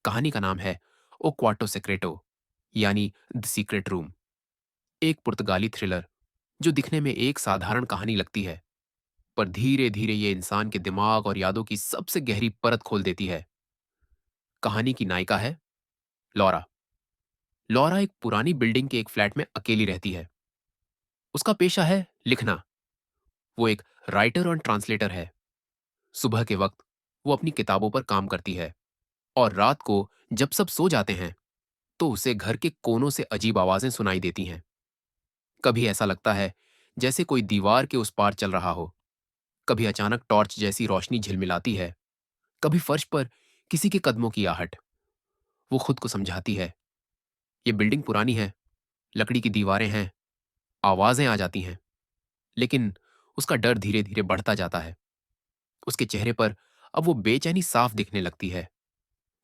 कहानी का नाम है ओ क्वार्टो सेक्रेटो, यानी द सीक्रेट रूम। एक पुर्तगाली थ्रिलर जो दिखने में एक साधारण कहानी लगती है, पर धीरे धीरे ये इंसान के दिमाग और यादों की सबसे गहरी परत खोल देती है। कहानी की नायिका है लॉरा। लॉरा एक पुरानी बिल्डिंग के एक फ्लैट में अकेली रहती है। उसका पेशा है लिखना। वो एक राइटर और ट्रांसलेटर है। सुबह के वक्त वो अपनी किताबों पर काम करती है, और रात को जब सब सो जाते हैं तो उसे घर के कोनों से अजीब आवाजें सुनाई देती हैं। कभी ऐसा लगता है जैसे कोई दीवार के उस पार चल रहा हो, कभी अचानक टॉर्च जैसी रोशनी झिलमिलाती है, कभी फर्श पर किसी के कदमों की आहट। वो खुद को समझाती है, ये बिल्डिंग पुरानी है, लकड़ी की दीवारें हैं, आवाजें आ जाती हैं। लेकिन उसका डर धीरे धीरे बढ़ता जाता है। उसके चेहरे पर अब वो बेचैनी साफ दिखने लगती है।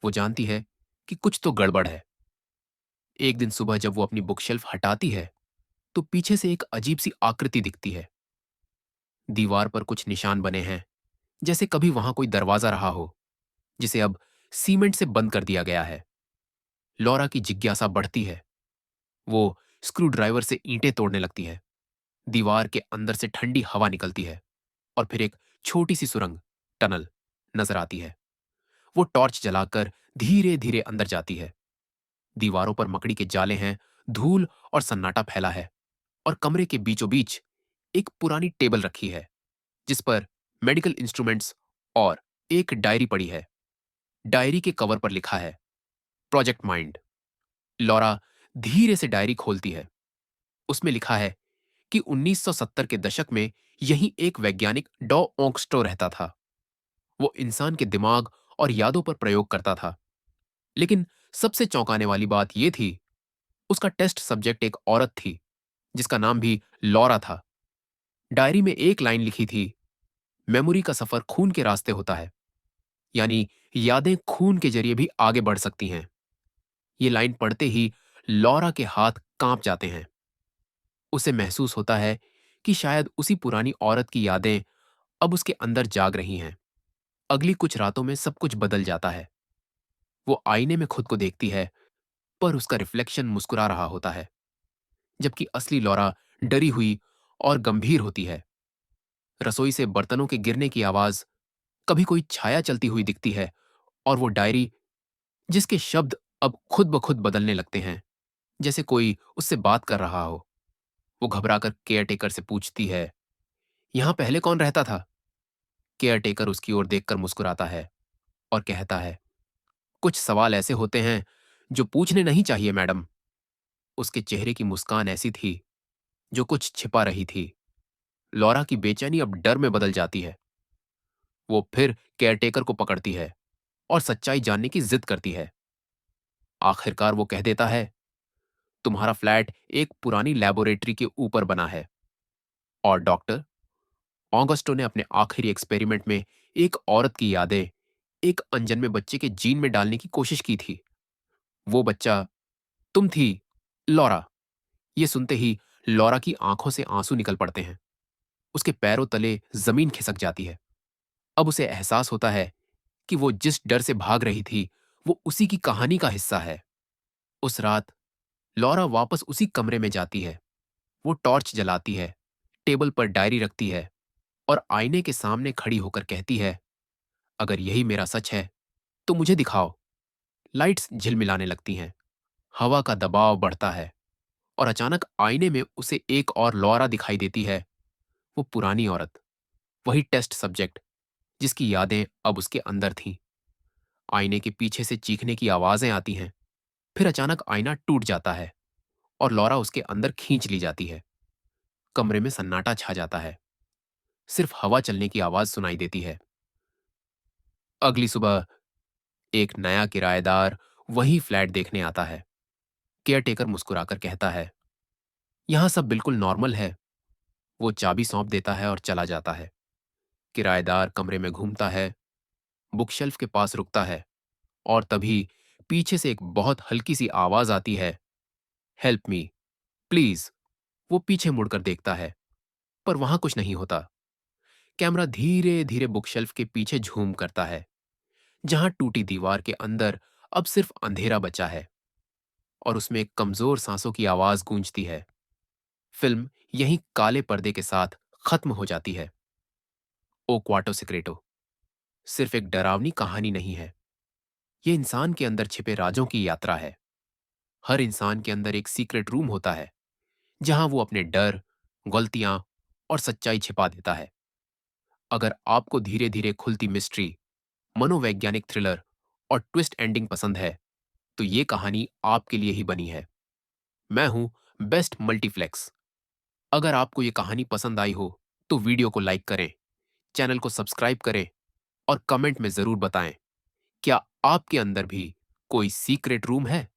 वो जानती है कि कुछ तो गड़बड़ है। एक दिन सुबह जब वो अपनी बुकशेल्फ हटाती है तो पीछे से एक अजीब सी आकृति दिखती है। दीवार पर कुछ निशान बने हैं, जैसे कभी वहां कोई दरवाजा रहा हो, जिसे अब सीमेंट से बंद कर दिया गया है। लॉरा की जिज्ञासा बढ़ती है। वो स्क्रू ड्राइवर से ईंटें तोड़ने लगती है। दीवार के अंदर से ठंडी हवा निकलती है, और फिर एक छोटी सी सुरंग, टनल, नजर आती है। वो टॉर्च जलाकर धीरे धीरे अंदर जाती है। दीवारों पर मकड़ी के जाले हैं, धूल और सन्नाटा फैला है, और कमरे के बीचों बीच एक पुरानी टेबल रखी है, जिस पर मेडिकल इंस्ट्रूमेंट्स और एक डायरी पड़ी है। डायरी के कवर पर लिखा है प्रोजेक्ट माइंड। लॉरा धीरे से डायरी खोलती है। उसमें लिखा है कि 1970 के दशक में यहीं एक वैज्ञानिक डॉ ओंगस्टो रहता था। वो इंसान के दिमाग और यादों पर प्रयोग करता था। लेकिन सबसे चौंकाने वाली बात यह थी, उसका टेस्ट सब्जेक्ट एक औरत थी, जिसका नाम भी लॉरा था। डायरी में एक लाइन लिखी थी, मेमोरी का सफर खून के रास्ते होता है, यानी यादें खून के जरिए भी आगे बढ़ सकती हैं। ये लाइन पढ़ते ही लॉरा के हाथ कांप जाते हैं। उसे महसूस होता है कि शायद उसी पुरानी औरत की यादें अब उसके अंदर जाग रही हैं। अगली कुछ रातों में सब कुछ बदल जाता है। वो आईने में खुद को देखती है, पर उसका रिफ्लेक्शन मुस्कुरा रहा होता है, जबकि असली लॉरा डरी हुई और गंभीर होती है। रसोई से बर्तनों के गिरने की आवाज, कभी कोई छाया चलती हुई दिखती है, और वो डायरी जिसके शब्द अब खुद ब खुद बदलने लगते हैं, जैसे कोई उससे बात कर रहा हो। वो घबराकर केयरटेकर से पूछती है, यहां पहले कौन रहता था? केयरटेकर उसकी ओर देखकर मुस्कुराता है और कहता है, कुछ सवाल ऐसे होते हैं जो पूछने नहीं चाहिए मैडम। उसके चेहरे की मुस्कान ऐसी थी जो कुछ छिपा रही थी। लॉरा की बेचैनी अब डर में बदल जाती है। वो फिर केयरटेकर को पकड़ती है और सच्चाई जानने की जिद करती है। आखिरकार वो कह देता है, तुम्हारा फ्लैट एक पुरानी लेबोरेटरी के ऊपर बना है, और डॉक्टर ऑगस्टो ने अपने आखिरी एक्सपेरिमेंट में एक औरत की यादें एक अनजन्मे बच्चे के जीन में डालने की कोशिश की थी। वो बच्चा तुम थी, लॉरा। ये सुनते ही लॉरा की आंखों से आंसू निकल पड़ते हैं। उसके पैरों तले जमीन खिसक जाती है। अब उसे एहसास होता है कि वो जिस डर से भाग रही थी, वो उसी की कहानी का हिस्सा है। उस रात लॉरा वापस उसी कमरे में जाती है। वो टॉर्च जलाती है, टेबल पर डायरी रखती है, और आईने के सामने खड़ी होकर कहती है, अगर यही मेरा सच है तो मुझे दिखाओ। लाइट्स झिलमिलाने लगती हैं, हवा का दबाव बढ़ता है, और अचानक आईने में उसे एक और लॉरा दिखाई देती है। वो पुरानी औरत, वही टेस्ट सब्जेक्ट जिसकी यादें अब उसके अंदर थीं। आईने के पीछे से चीखने की आवाजें आती हैं। फिर अचानक आईना टूट जाता है, और लॉरा उसके अंदर खींच ली जाती है। कमरे में सन्नाटा छा जाता है। सिर्फ हवा चलने की आवाज सुनाई देती है। अगली सुबह एक नया किराएदार वही फ्लैट देखने आता है। केयरटेकर मुस्कुराकर कहता है, यहां सब बिल्कुल नॉर्मल है। वो चाबी सौंप देता है और चला जाता है। किराएदार कमरे में घूमता है, बुकशेल्फ के पास रुकता है, और तभी पीछे से एक बहुत हल्की सी आवाज आती है, हेल्प मी प्लीज। वो पीछे मुड़कर देखता है, पर वहां कुछ नहीं होता। कैमरा धीरे धीरे बुकशेल्फ के पीछे झूम करता है, जहां टूटी दीवार के अंदर अब सिर्फ अंधेरा बचा है और उसमें एक कमजोर सांसों की आवाज गूंजती है। फिल्म यहीं काले पर्दे के साथ खत्म हो जाती है। ओ क्वाटो सिक्रेटो सिर्फ एक डरावनी कहानी नहीं है, ये इंसान के अंदर छिपे राजों की यात्रा है। हर इंसान के अंदर एक सीक्रेट रूम होता है जहां वो अपने डर, गलतियां और सच्चाई छिपा देता है। अगर आपको धीरे धीरे खुलती मिस्ट्री, मनोवैज्ञानिक थ्रिलर और ट्विस्ट एंडिंग पसंद है, तो ये कहानी आपके लिए ही बनी है। मैं हूं बेस्ट मल्टीप्लेक्स। अगर आपको ये कहानी पसंद आई हो तो वीडियो को लाइक करें, चैनल को सब्सक्राइब करें और कमेंट में जरूर बताएं, क्या आपके अंदर भी कोई सीक्रेट रूम है?